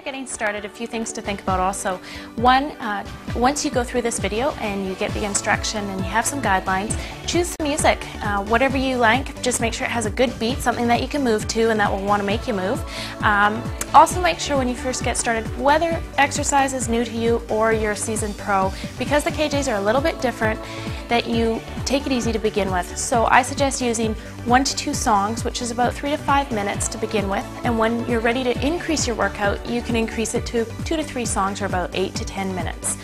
you're getting started, a few things to think about also. One, once you go through this video and you get the instruction and you have some guidelines, choose some music. Whatever you like, just make sure it has a good beat, something that you can move to and that will want to make you move. Also make sure when you first get started, whether exercise is new to you or you're a seasoned pro, because the KJs are a little bit different, that you take it easy to begin with. So I suggest using 1 to 2 songs, which is about 3 to 5 minutes to begin with, and when you're ready to increase your workout, you can increase it to 2 to 3 songs or about 8 to 10 minutes.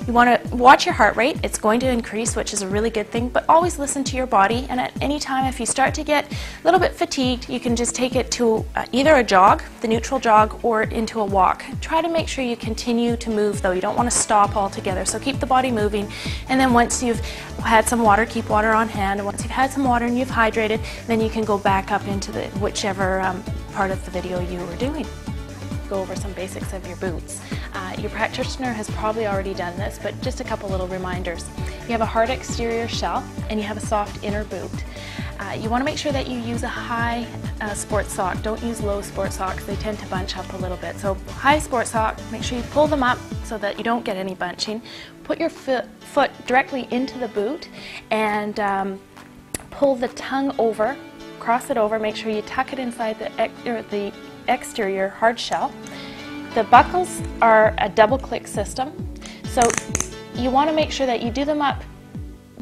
You want to watch your heart rate. It's going to increase, which is a really good thing, but always listen to your body, and at any time if you start to get a little bit fatigued, you can just take it to either a jog, the neutral jog, or into a walk. Try to make sure you continue to move though. You don't want to stop altogether, so keep the body moving, and then once you've had some water, keep water on hand, and once you've had some water and you've hydrated, then you can go back up into the whichever part of the video you were doing. Go over some basics of your boots. Your practitioner has probably already done this, but just a couple little reminders. You have a hard exterior shell and you have a soft inner boot. You want to make sure that you use a high sports sock. Don't use low sports socks, they tend to bunch up a little bit. So high sports sock, make sure you pull them up so that you don't get any bunching. Put your foot directly into the boot and pull the tongue over, cross it over, make sure you tuck it inside the exterior hard shell. The buckles are a double click system, so you want to make sure that you do them up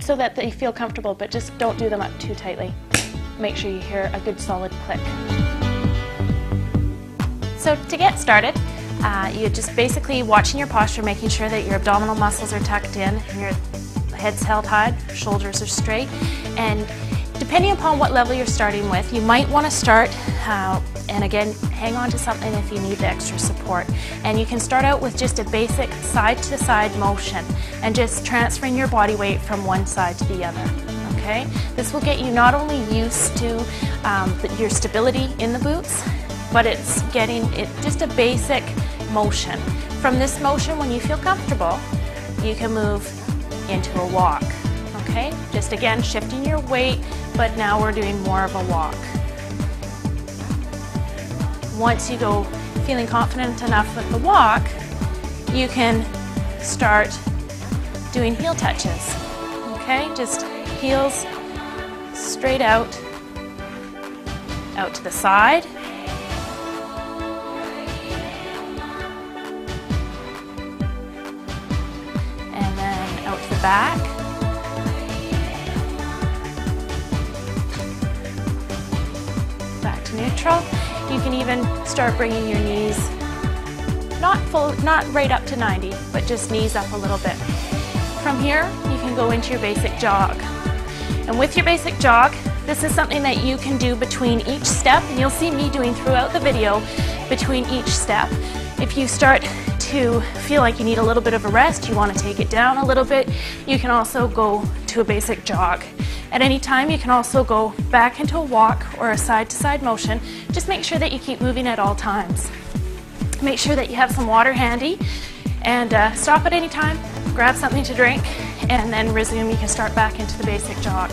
so that they feel comfortable, but just don't do them up too tightly. Make sure you hear a good solid click. So to get started, you're just basically watching your posture, making sure that your abdominal muscles are tucked in, your head's held high, shoulders are straight, and depending upon what level you're starting with, you might want to start, and again, hang on to something if you need the extra support. And you can start out with just a basic side-to-side motion and just transferring your body weight from one side to the other. Okay? This will get you not only used to your stability in the boots, but it's getting just a basic motion. From this motion, when you feel comfortable, you can move into a walk. Okay? Just again, shifting your weight, but now we're doing more of a walk. Once you go feeling confident enough with the walk, you can start doing heel touches. Okay? Just heels straight out to the side. And then out to the back. Back to neutral. You can even start bringing your knees, not right up to 90, but just knees up a little bit. From here, you can go into your basic jog. And with your basic jog, this is something that you can do between each step, and you'll see me doing throughout the video between each step. If you start to feel like you need a little bit of a rest, you want to take it down a little bit, you can also go to a basic jog. At any time, you can also go back into a walk or a side-to-side motion. Just make sure that you keep moving at all times. Make sure that you have some water handy, and stop at any time, grab something to drink, and then resume. You can start back into the basic jog.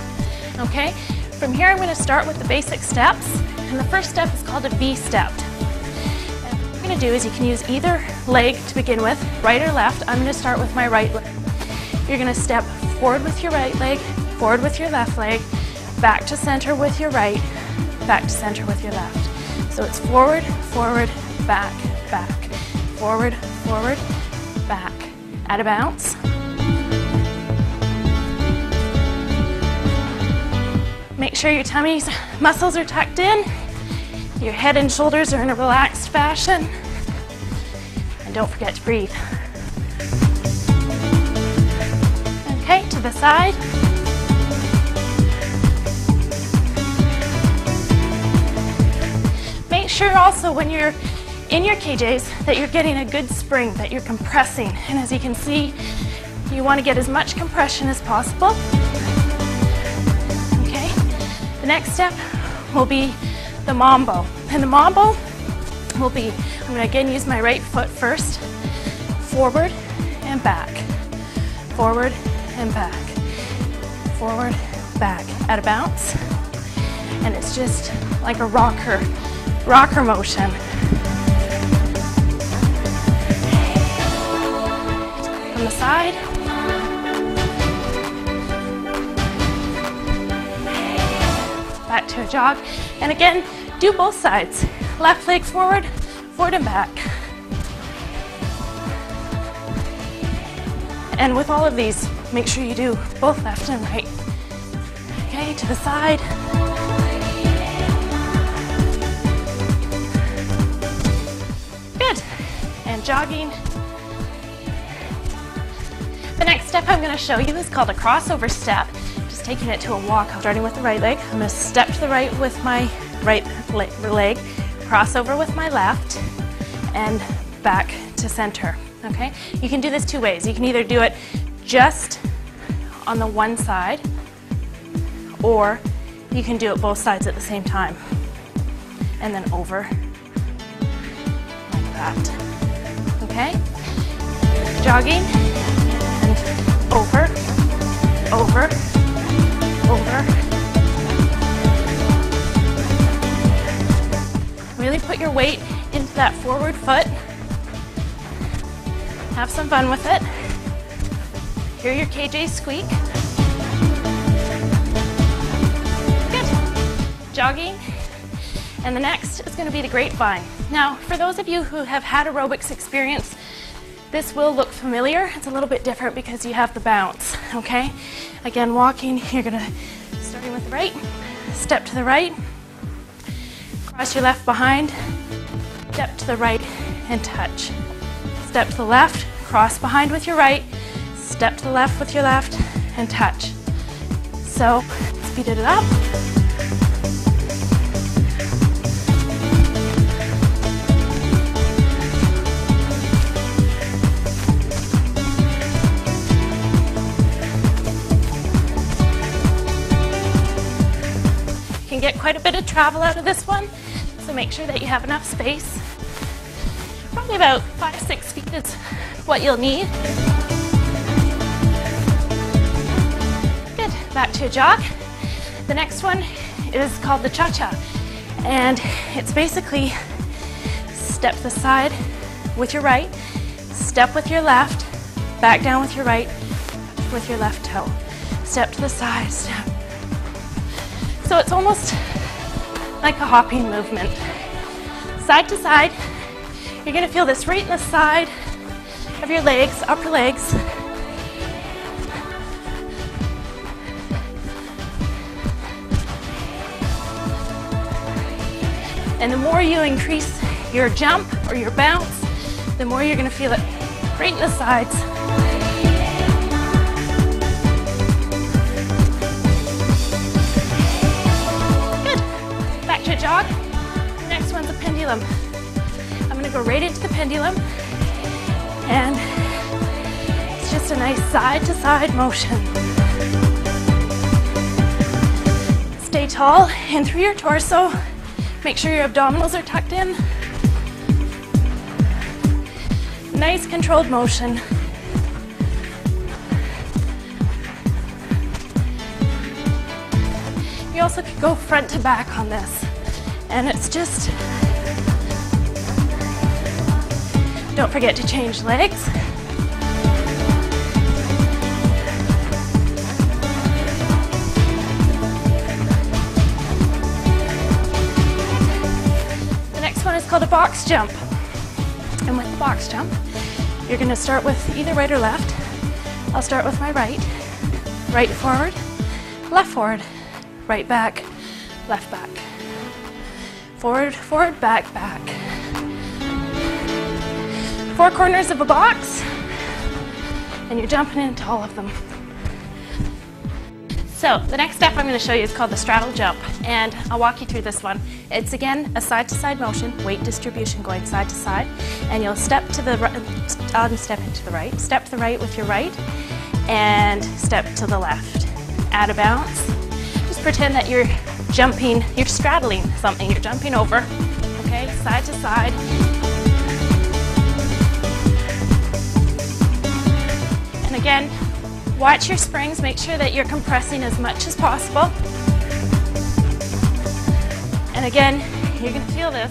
Okay? From here, I'm going to start with the basic steps, and the first step is called a V-step. And what you're going to do is you can use either leg to begin with, right or left. I'm going to start with my right leg. You're going to step forward with your right leg, forward with your left leg, back to center with your right, back to center with your left. So it's forward, forward, back, back, forward, forward, back. At a bounce. Make sure your tummy's muscles are tucked in, your head and shoulders are in a relaxed fashion, and don't forget to breathe. Okay, to the side. Make sure also when you're in your KJs that you're getting a good spring, that you're compressing. And as you can see, you want to get as much compression as possible. Okay. The next step will be the mambo. And the mambo will be, I'm going to again use my right foot first, forward and back, forward and back, forward, back, at a bounce. And it's just like a rocker motion. side. Back to a jog. And again, do both sides. Left leg forward, forward and back. And with all of these, make sure you do both left and right. Okay, to the side. Good. And jogging. The next step I'm going to show you is called a crossover step. Just taking it to a walk, starting with the right leg. I'm going to step to the right with my right leg, cross over with my left, and back to center. Okay? You can do this two ways. You can either do it just on the one side, or you can do it both sides at the same time. And then over, like that. Okay? Jogging, and over, over, over. Really put your weight into that forward foot. Have some fun with it. Hear your KJ squeak. Good. Jogging. And the next is going to be the grapevine. Now, for those of you who have had aerobics experience, this will look familiar. It's a little bit different because you have the bounce, okay? Again, walking, you're going to, starting with the right, step to the right, cross your left behind, step to the right and touch. Step to the left, cross behind with your right, step to the left with your left, and touch. So, speed it up. You can get quite a bit of travel out of this one, so make sure that you have enough space. Probably about 5-6 feet is what you'll need. Good, back to a jog. The next one is called the cha-cha. And it's basically step to the side with your right, step with your left, back down with your right, with your left toe. Step to the side, step. So it's almost like a hopping movement. Side to side. You're going to feel this right in the side of your legs, upper legs. And the more you increase your jump or your bounce, the more you're going to feel it right in the sides. Good. Back to a jog. The next one's a pendulum. I'm going to go right into the pendulum, and it's just a nice side-to-side motion. Stay tall and through your torso. Make sure your abdominals are tucked in. Nice controlled motion. You also could go front to back on this, and it's just, don't forget to change legs. The next one is called a box jump. And with the box jump, you're going to start with either right or left. I'll start with my right. Right forward, right back, left back. Forward, forward, back, back. 4 corners of a box, and you're jumping into all of them. So the next step I'm going to show you is called the straddle jump, and I'll walk you through this one. It's again a side-to-side motion, weight distribution going side to side, and you'll step to the right, step into the right, step to the right with your right, and step to the left. Add a bounce. Just pretend that you're jumping, you're straddling something, you're jumping over, okay, side to side. And again, watch your springs, make sure that you're compressing as much as possible. And again, you're going to feel this